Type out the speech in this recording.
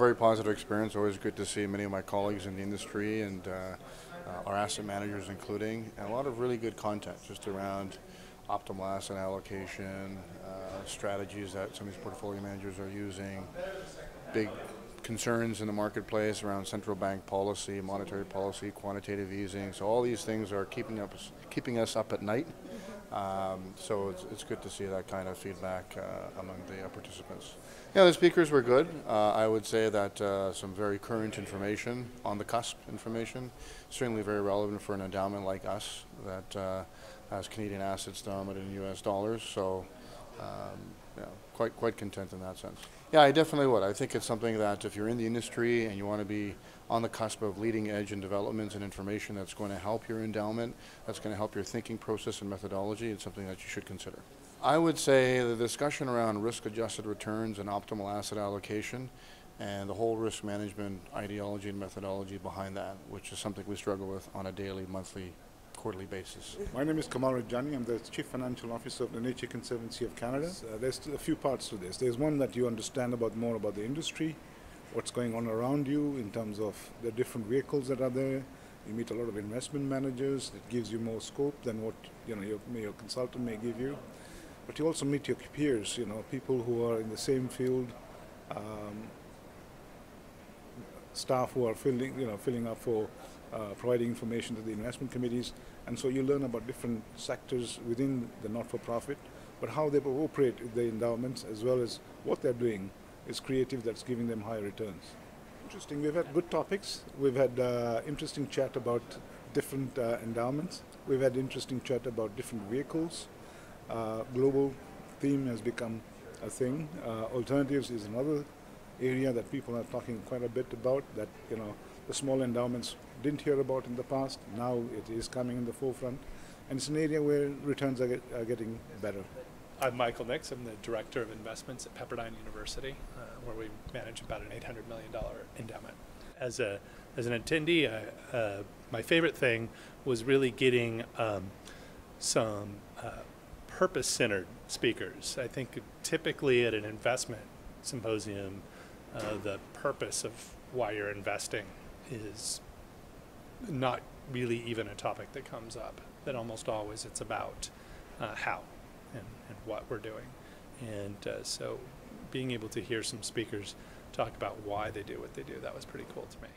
very positive experience. Always good to see many of my colleagues in the industry and our asset managers including, and a lot of really good content just around optimal asset allocation, strategies that some of these portfolio managers are using, big concerns in the marketplace around central bank policy, monetary policy, quantitative easing. So all these things are keeping us up at night. So it's good to see that kind of feedback among the participants. Yeah, the speakers were good. I would say that some very current information, on the cusp information, certainly very relevant for an endowment like us that has Canadian assets denominated in US dollars. So yeah, quite content in that sense. Yeah, I definitely would. I think it's something that if you're in the industry and you want to be on the cusp of leading edge in developments and information that's going to help your endowment, that's going to help your thinking process and methodology, it's something that you should consider. I would say the discussion around risk-adjusted returns and optimal asset allocation and the whole risk management ideology and methodology behind that, which is something we struggle with on a daily, monthly, quarterly basis. My name is Kamal Rajani. I'm the Chief Financial Officer of the Nature Conservancy of Canada. There's a few parts to this. There's one that you understand more about the industry, what's going on around you in terms of the different vehicles that are there. You meet a lot of investment managers. That gives you more scope than what your consultant may give you. But you also meet your peers, people who are in the same field, staff who are filling up for providing information to the investment committees, and so you learn about different sectors within the not-for-profit, but how they operate with the endowments as well as what they're doing is creative, that's giving them high returns. Interesting. We've had good topics. We've had interesting chat about different endowments. We've had interesting chat about different vehicles. Global theme has become a thing. Alternatives is another area that people are talking quite a bit about, that the small endowments didn't hear about in the past. Now it is coming in the forefront, and it's an area where returns are getting better. I'm Michael Nix. I'm the Director of Investments at Pepperdine University, where we manage about an $800 million endowment. As an attendee, my favorite thing was really getting some purpose-centered speakers. I think typically at an investment symposium, the purpose of why you're investing is not really even a topic that comes up. That almost always it's about how and what we're doing. And so being able to hear some speakers talk about why they do what they do, that was pretty cool to me.